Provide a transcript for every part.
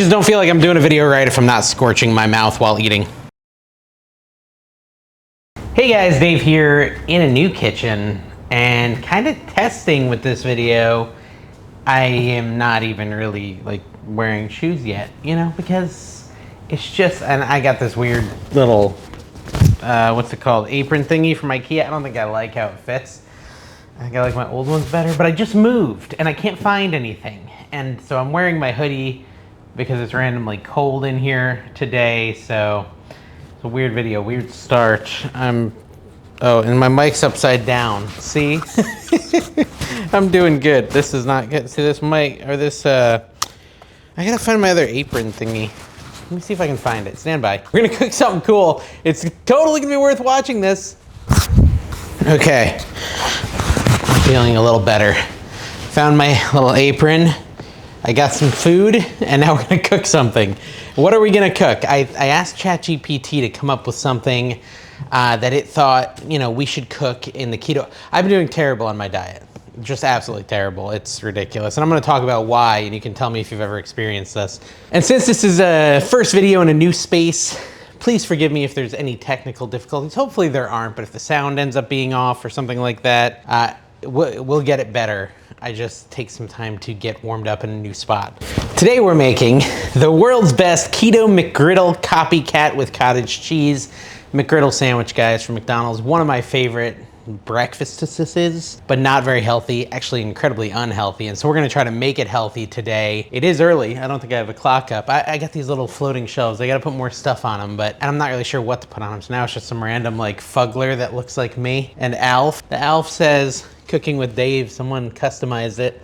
Just don't feel like I'm doing a video right if I'm not scorching my mouth while eating. Hey guys, Dave here in a new kitchen and kind of testing with this video. I am not even really like wearing shoes yet, you know, because it's just, and I got this weird little, what's it called, apron thingy from IKEA. I don't think I like how it fits. I think I like my old ones better, but I just moved and I can't find anything. And so I'm wearing my hoodie because it's randomly cold in here today. So it's a weird video, weird start. Oh, and my mic's upside down. See? I'm doing good. This is not good. See this mic, or this, I gotta find my other apron thingy. Let me see if I can find it. Stand by. We're gonna cook something cool. It's totally gonna be worth watching this. Okay. I'm feeling a little better. Found my little apron. I got some food, and now we're gonna cook something. What are we gonna cook? I asked ChatGPT to come up with something that it thought, you know, we should cook in the keto. I've been doing terrible on my diet. Just absolutely terrible. It's ridiculous. And I'm gonna talk about why, and you can tell me if you've ever experienced this. And since this is a first video in a new space, please forgive me if there's any technical difficulties. Hopefully there aren't, but if the sound ends up being off or something like that, we'll get it better. I just take some time to get warmed up in a new spot. Today we're making the world's best Keto McGriddle Copycat with cottage cheese McGriddle sandwich, guys, from McDonald's. One of my favorite breakfasts, but not very healthy, actually incredibly unhealthy. And so we're gonna try to make it healthy today. It is early. I don't think I have a clock up. I got these little floating shelves. I gotta put more stuff on them, but I'm not really sure what to put on them. So now it's just some random like fuggler that looks like me. And Alf. The Alf says, Cooking with Dave. Someone customized it.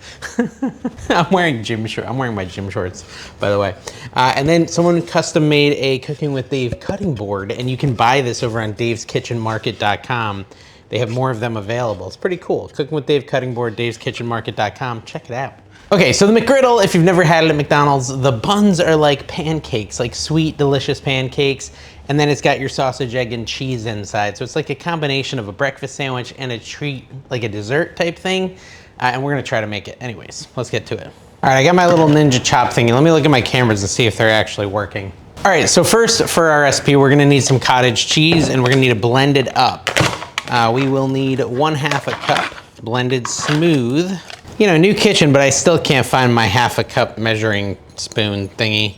I'm wearing gym shorts. I'm wearing my gym shorts, by the way. And then someone custom made a Cooking with Dave cutting board, and you can buy this over on daveskitchenmarket.com. They have more of them available. It's pretty cool. Cooking with Dave cutting board, daveskitchenmarket.com. Check it out. Okay, so the McGriddle, if you've never had it at McDonald's, the buns are like pancakes, like sweet, delicious pancakes. And then it's got your sausage, egg, and cheese inside. So it's like a combination of a breakfast sandwich and a treat, like a dessert type thing. And we're gonna try to make it. Anyways, let's get to it. All right, I got my little Ninja Chop thingy. Let me look at my cameras and see if they're actually working. All right, so first for our recipe, we're gonna need some cottage cheese and we're gonna need to blend it up. We will need 1/2 cup blended smooth. You know, new kitchen, but I still can't find my 1/2 cup measuring spoon thingy.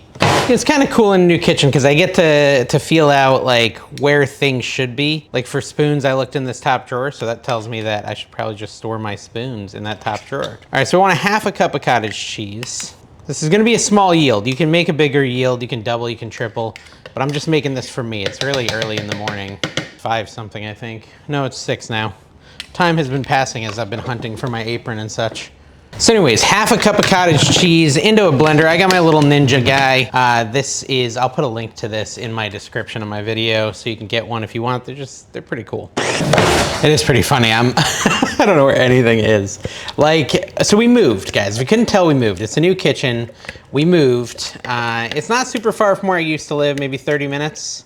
It's kind of cool in a new kitchen because I get to feel out like where things should be. Like for spoons, I looked in this top drawer, so that tells me that I should probably just store my spoons in that top drawer. All right, so I want 1/2 cup of cottage cheese. This is gonna be a small yield. You can make a bigger yield, you can double, you can triple, but I'm just making this for me. It's really early in the morning. 5 something, I think. No, it's 6 now. Time has been passing as I've been hunting for my apron and such. So anyways, 1/2 cup of cottage cheese into a blender. I got my little Ninja guy. I'll put a link to this in my description of my video so you can get one if you want. They're pretty cool. It is pretty funny. I don't know where anything is. So we moved, guys. If you couldn't tell, we moved. It's a new kitchen. We moved. It's not super far from where I used to live, maybe 30 minutes.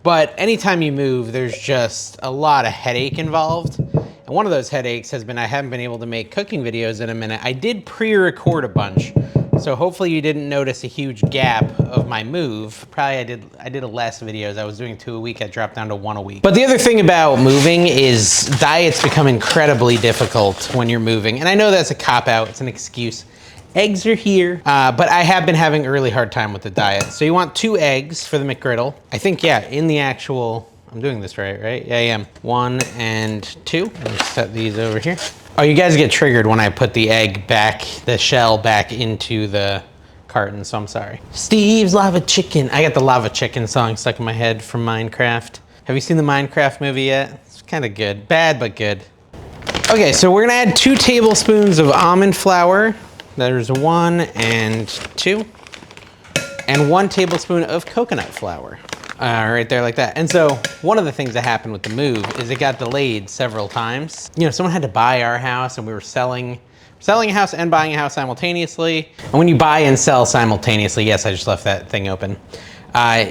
But anytime you move, there's just a lot of headache involved. And one of those headaches has been I haven't been able to make cooking videos in a minute. I did pre-record a bunch, so hopefully you didn't notice a huge gap of my move. Probably I did less videos. I was doing 2 a week. I dropped down to 1 a week. But the other thing about moving is diets become incredibly difficult when you're moving. And I know that's a cop-out. It's an excuse. Eggs are here, but I have been having a really hard time with the diet. So you want 2 eggs for the McGriddle. I think, yeah, in the actual, I'm doing this right? Yeah, I am. 1 and 2. Let me set these over here. Oh, you guys get triggered when I put the egg back, the shell back into the carton, so I'm sorry. Steve's Lava Chicken. I got the Lava Chicken song stuck in my head from Minecraft. Have you seen the Minecraft movie yet? It's kind of good. Bad, but good. Okay, so we're gonna add 2 tablespoons of almond flour. There's 1 and 2. And 1 tablespoon of coconut flour. Right there like that. And so one of the things that happened with the move is it got delayed several times. You know, someone had to buy our house and we were selling a house and buying a house simultaneously. And when you buy and sell simultaneously, yes, I just left that thing open.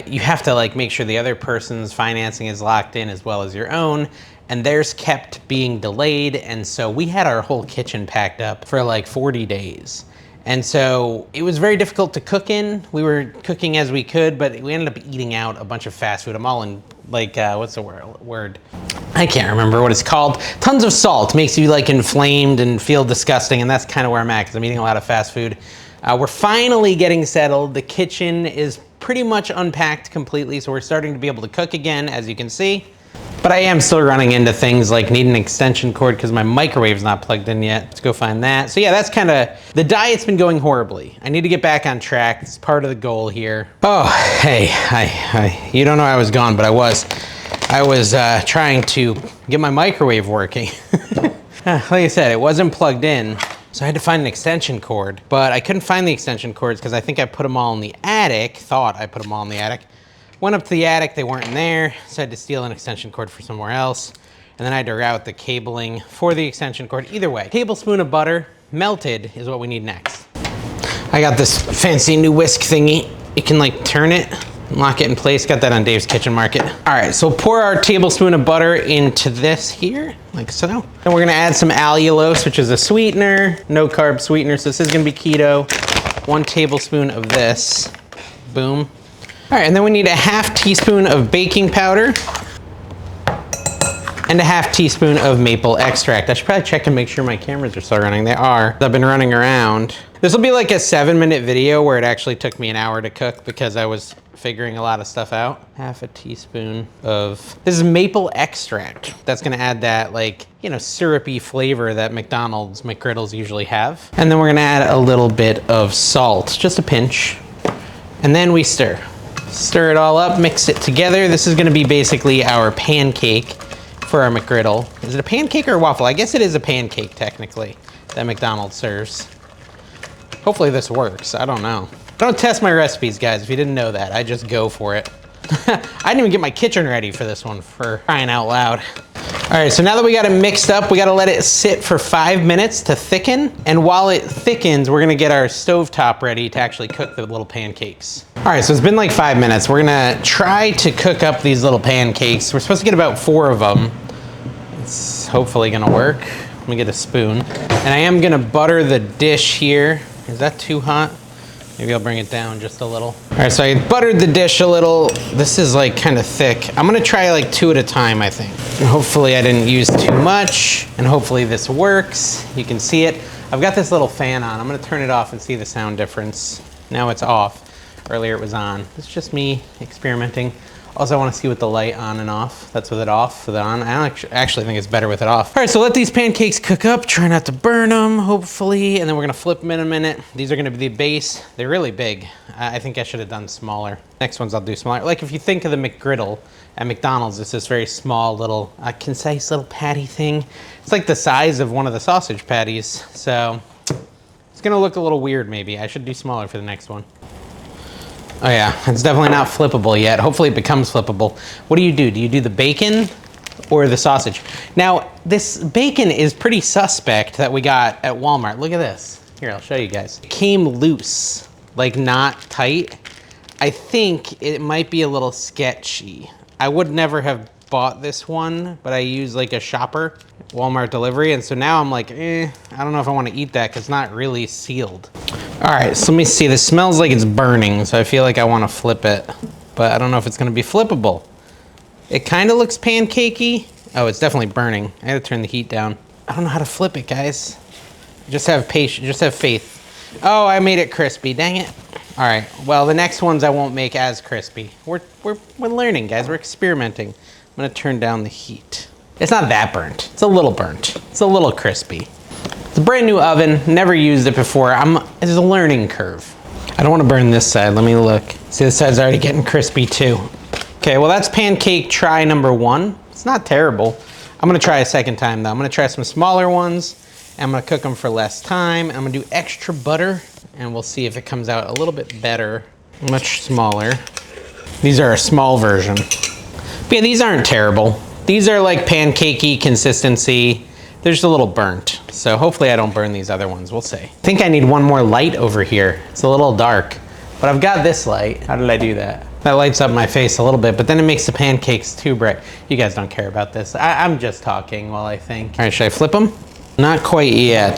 You have to like make sure the other person's financing is locked in as well as your own. And theirs kept being delayed. And so we had our whole kitchen packed up for like 40 days. And so it was very difficult to cook in. We were cooking as we could, but we ended up eating out a bunch of fast food. I'm all in, like, what's the word? I can't remember what it's called. Tons of salt makes you like inflamed and feel disgusting, and that's kind of where I'm at because I'm eating a lot of fast food. We're finally getting settled. The kitchen is pretty much unpacked completely, so we're starting to be able to cook again, as you can see. But I am still running into things like needing an extension cord because my microwave's not plugged in yet. Let's go find that. So yeah, that's kind of, the diet's been going horribly. I need to get back on track. It's part of the goal here. Oh, hey, you don't know I was gone, but I was trying to get my microwave working. Like I said, it wasn't plugged in. So I had to find an extension cord, but I couldn't find the extension cords because I think I put them all in the attic, thought I put them all in the attic. Went up to the attic, they weren't in there, so I had to steal an extension cord for somewhere else. And then I had to route the cabling for the extension cord. Either way, tablespoon of butter, melted, is what we need next. I got this fancy new whisk thingy. You can like turn it, lock it in place. Got that on Dave's Kitchen Market. All right, so pour our tablespoon of butter into this here, like so. Then we're gonna add some allulose, which is a sweetener, no carb sweetener. So this is gonna be keto. 1 tablespoon of this, boom. All right, and then we need a ½ teaspoon of baking powder and a ½ teaspoon of maple extract. I should probably check and make sure my cameras are still running. They are. I've been running around. This will be like a 7-minute video where it actually took me an hour to cook because I was figuring a lot of stuff out. ½ teaspoon of, this is maple extract. That's gonna add that like, you know, syrupy flavor that McDonald's McGriddles usually have. And then we're gonna add a little bit of salt, just a pinch. And then we stir. Stir it all up, mix it together. This is gonna be basically our pancake for our McGriddle. Is it a pancake or a waffle? I guess it is a pancake technically that McDonald's serves. Hopefully this works, I don't know. Don't test my recipes, guys, if you didn't know that. I just go for it. I didn't even get my kitchen ready for this one, for crying out loud. All right, so now that we got it mixed up, we gotta let it sit for 5 minutes to thicken. And while it thickens, we're gonna get our stovetop ready to actually cook the little pancakes. All right, so it's been like 5 minutes. We're gonna try to cook up these little pancakes. We're supposed to get about 4 of them. It's hopefully gonna work. Let me get a spoon. And I am gonna butter the dish here. Is that too hot? Maybe I'll bring it down just a little. All right, so I buttered the dish a little. This is like kind of thick. I'm gonna try like 2 at a time, I think. And hopefully I didn't use too much, and hopefully this works. You can see it. I've got this little fan on. I'm gonna turn it off and see the sound difference. Now it's off. Earlier it was on. It's just me experimenting. Also, I want to see with the light on and off. That's with it off, with it on. I actually think it's better with it off. All right, so let these pancakes cook up. Try not to burn them, hopefully. And then we're gonna flip them in a minute. These are gonna be the base. They're really big. I think I should have done smaller. Next ones I'll do smaller. Like if you think of the McGriddle at McDonald's, it's this very small little, concise little patty thing. It's like the size of one of the sausage patties. So it's gonna look a little weird maybe. I should do smaller for the next one. Oh yeah, it's definitely not flippable yet. Hopefully it becomes flippable. What do? Do you do the bacon or the sausage? Now, this bacon is pretty suspect that we got at Walmart. Look at this. Here, I'll show you guys. It came loose, like not tight. I think it might be a little sketchy. I would never have bought this one, but I use like a shopper, Walmart delivery, and so now I'm like, I don't know if I want to eat that because it's not really sealed. All right, so let me see. This smells like it's burning, so I feel like I want to flip it, but I don't know if it's going to be flippable. It kind of looks pancakey. Oh, it's definitely burning. I had to turn the heat down. I don't know how to flip it, guys. Just have patience. Just have faith. Oh, I made it crispy. Dang it. All right. Well, the next ones I won't make as crispy. We're learning, guys. We're experimenting. I'm going to turn down the heat. It's not that burnt. It's a little burnt. It's a little crispy. It's a brand new oven, never used it before. It's a learning curve. I don't want to burn this side, let me look. See, this side's already getting crispy too. Okay, well that's pancake try number 1. It's not terrible. I'm gonna try a second time though. I'm gonna try some smaller ones, and I'm gonna cook them for less time. I'm gonna do extra butter, and we'll see if it comes out a little bit better. Much smaller. These are a small version. But yeah, these aren't terrible. These are like pancakey consistency. They're just a little burnt. So hopefully I don't burn these other ones. We'll see. I think I need one more light over here. It's a little dark, but I've got this light. How did I do that? That lights up my face a little bit, but then it makes the pancakes too bright. You guys don't care about this. I'm just talking while I think. All right, should I flip them? Not quite yet.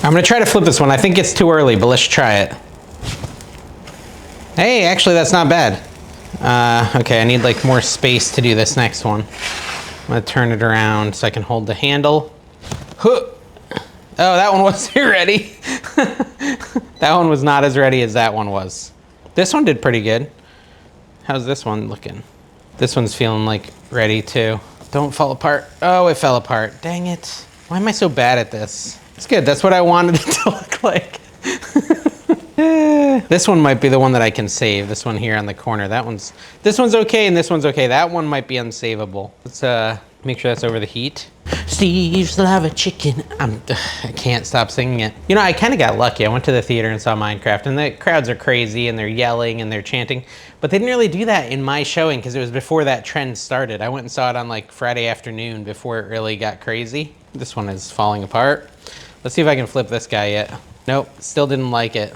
I'm gonna try to flip this one. I think it's too early, but let's try it. Hey, actually that's not bad. Okay, I need like more space to do this next one. I'm gonna turn it around so I can hold the handle. Huh. Oh, that one wasn't ready. That one was not as ready as that one was. This one did pretty good. How's this one looking? This one's feeling like ready too. Don't fall apart. Oh, it fell apart. Dang it. Why am I so bad at this? It's good, that's what I wanted it to look like. This one might be the one that I can save. This one here on the corner. This one's okay and this one's okay. That one might be unsavable. Let's make sure that's over the heat. Steve's love a chicken. I can't stop singing it. You know, I kind of got lucky. I went to the theater and saw Minecraft, and the crowds are crazy and they're yelling and they're chanting, but they didn't really do that in my showing because it was before that trend started. I went and saw it on like Friday afternoon before it really got crazy. This one is falling apart. Let's see if I can flip this guy yet. Nope, still didn't like it.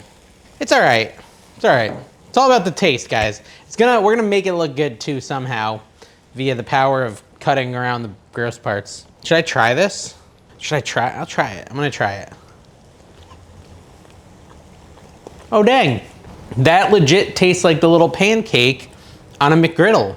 It's all right. It's all right. It's all about the taste, guys. We're gonna make it look good too somehow via the power of cutting around the gross parts. Should I try this? Should I try? I'll try it. I'm gonna try it. Oh dang. That legit tastes like the little pancake on a McGriddle.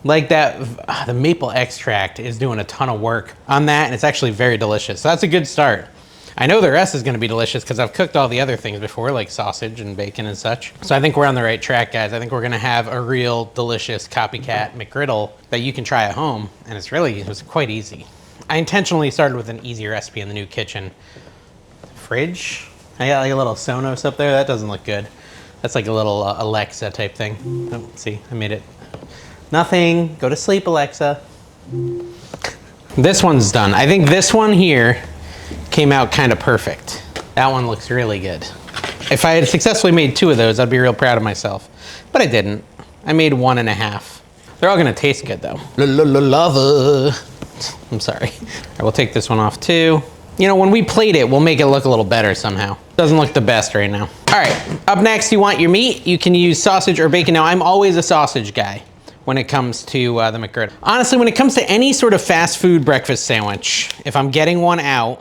Like that, the maple extract is doing a ton of work on that, and it's actually very delicious. So that's a good start. I know the rest is gonna be delicious because I've cooked all the other things before, like sausage and bacon and such. So I think we're on the right track, guys. I think we're gonna have a real delicious Copycat McGriddle that you can try at home, and it was quite easy. I intentionally started with an easy recipe in the new kitchen. Fridge? I got like a little Sonos up there. That doesn't look good. That's like a little Alexa type thing. Oh, see, I made it. Nothing, go to sleep, Alexa. This one's done. I think this one here came out kind of perfect. That one looks really good. If I had successfully made 2 of those, I'd be real proud of myself. But I didn't. I made 1.5. They're all gonna taste good though. Lava. I'm sorry. I will take this one off too. You know, when we plate it, we'll make it look a little better somehow. Doesn't look the best right now. All right, up next, you want your meat. You can use sausage or bacon. Now, I'm always a sausage guy when it comes to the McGriddle. Honestly, when it comes to any sort of fast food breakfast sandwich, if I'm getting one out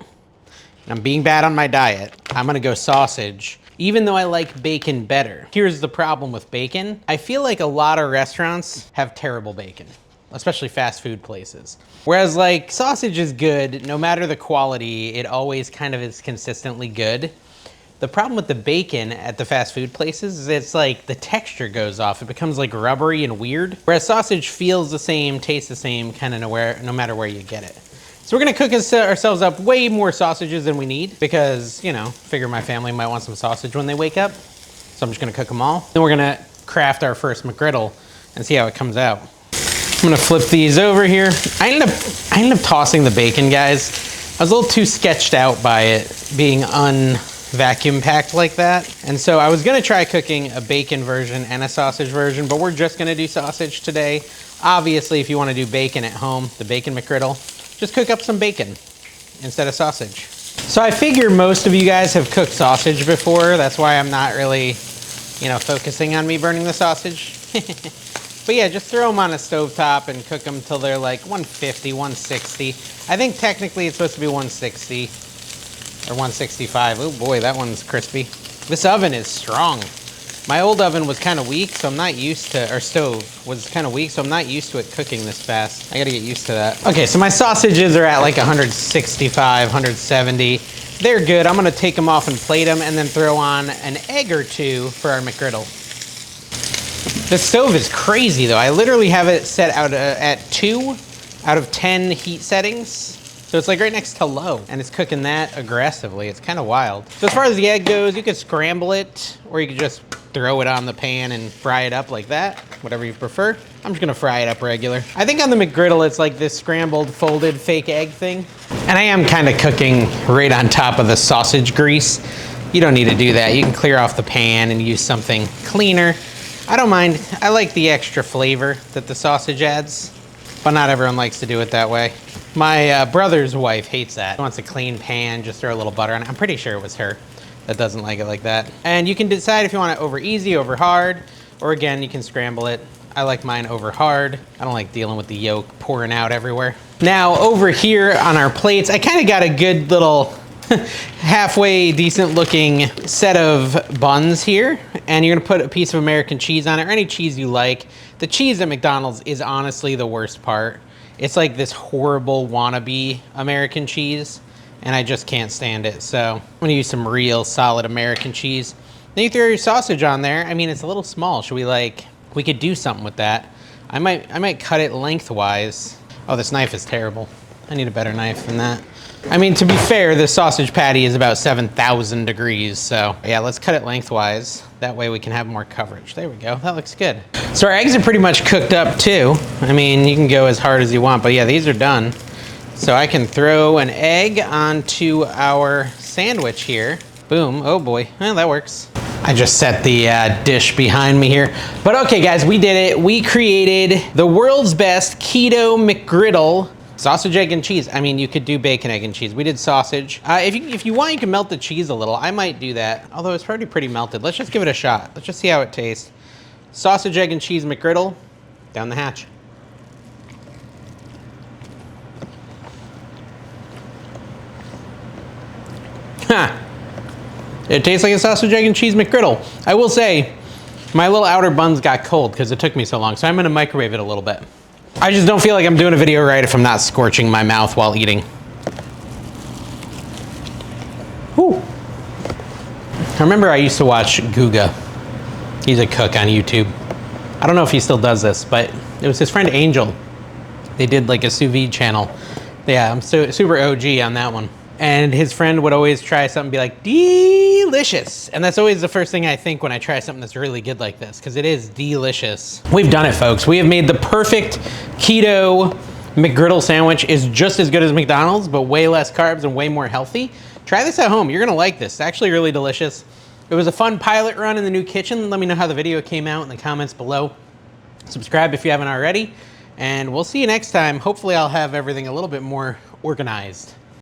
and I'm being bad on my diet, I'm gonna go sausage, even though I like bacon better. Here's the problem with bacon. I feel like a lot of restaurants have terrible bacon, especially fast food places. Whereas like sausage is good, no matter the quality, it always kind of is consistently good. The problem with the bacon at the fast food places is it's like the texture goes off. It becomes like rubbery and weird. Whereas sausage feels the same, tastes the same, kind of no matter where you get it. So we're gonna cook ourselves up way more sausages than we need because, you know, figure my family might want some sausage when they wake up. So I'm just gonna cook them all. Then we're gonna craft our first McGriddle and see how it comes out. I'm gonna flip these over here. I ended up tossing the bacon, guys. I was a little too sketched out by it being vacuum packed like that. And so I was gonna try cooking a bacon version and a sausage version, but we're just gonna do sausage today. Obviously, if you wanna do bacon at home, the bacon McGriddle, just cook up some bacon instead of sausage. So I figure most of you guys have cooked sausage before. That's why I'm not really, you know, focusing on me burning the sausage. But yeah, just throw them on a stovetop and cook them till they're like 150, 160. I think technically it's supposed to be 160. Or 165. Oh boy, that one's crispy. This oven is strong. My old oven was kind of weak, so I'm not used to, or stove was kind of weak, so I'm not used to it cooking this fast. I gotta get used to that. Okay, so my sausages are at like 165, 170. They're good. I'm gonna take them off and plate them and then throw on an egg or 2 for our McGriddle. The stove is crazy though. I literally have it set out at 2 out of 10 heat settings. So it's like right next to low, and it's cooking that aggressively. It's kind of wild. So as far as the egg goes, you could scramble it, or you could just throw it on the pan and fry it up like that, whatever you prefer. I'm just gonna fry it up regular. I think on the McGriddle, it's like this scrambled, folded fake egg thing. And I am kind of cooking right on top of the sausage grease. You don't need to do that. You can clear off the pan and use something cleaner. I don't mind. I like the extra flavor that the sausage adds, but not everyone likes to do it that way. My brother's wife hates that. She wants a clean pan, just throw a little butter on it. I'm pretty sure it was her that doesn't like it like that. And you can decide if you want it over easy, over hard, or again, you can scramble it. I like mine over hard. I don't like dealing with the yolk pouring out everywhere. Now over here on our plates, I kind of got a good little halfway decent looking set of buns here, and you're gonna put a piece of American cheese on it, or any cheese you like. The cheese at McDonald's is honestly the worst part. It's like this horrible wannabe American cheese, and I just can't stand it. So I'm gonna use some real solid American cheese. Then you throw your sausage on there. I mean, it's a little small. Should we could do something with that. I might cut it lengthwise. Oh, this knife is terrible. I need a better knife than that. I mean, to be fair, the sausage patty is about 7,000 degrees. So yeah, let's cut it lengthwise. That way we can have more coverage. There we go, that looks good. So our eggs are pretty much cooked up too. I mean, you can go as hard as you want, but yeah, these are done. So I can throw an egg onto our sandwich here. Boom, oh boy, well, that works. I just set the dish behind me here. But okay guys, we did it. We created the world's best Keto McGriddle sausage, egg, and cheese. I mean, you could do bacon, egg, and cheese. We did sausage. If you want, you can melt the cheese a little. I might do that, although it's already pretty melted. Let's just give it a shot. Let's just see how it tastes. Sausage, egg, and cheese McGriddle, down the hatch. Huh. It tastes like a sausage, egg, and cheese McGriddle. I will say, my little outer buns got cold because it took me so long, so I'm gonna microwave it a little bit. I just don't feel like I'm doing a video right if I'm not scorching my mouth while eating. Whew. I remember I used to watch Guga. He's a cook on YouTube. I don't know if he still does this, but it was his friend Angel. They did like a sous vide channel. Yeah, I'm super OG on that one. And his friend would always try something and be like, delicious. And that's always the first thing I think when I try something that's really good like this, because it is delicious. We've done it, folks. We have made the perfect keto McGriddle sandwich. Is just as good as McDonald's, but way less carbs and way more healthy. Try this at home. You're gonna like this. It's actually really delicious. It was a fun pilot run in the new kitchen. Let me know how the video came out in the comments below. Subscribe if you haven't already. And we'll see you next time. Hopefully I'll have everything a little bit more organized.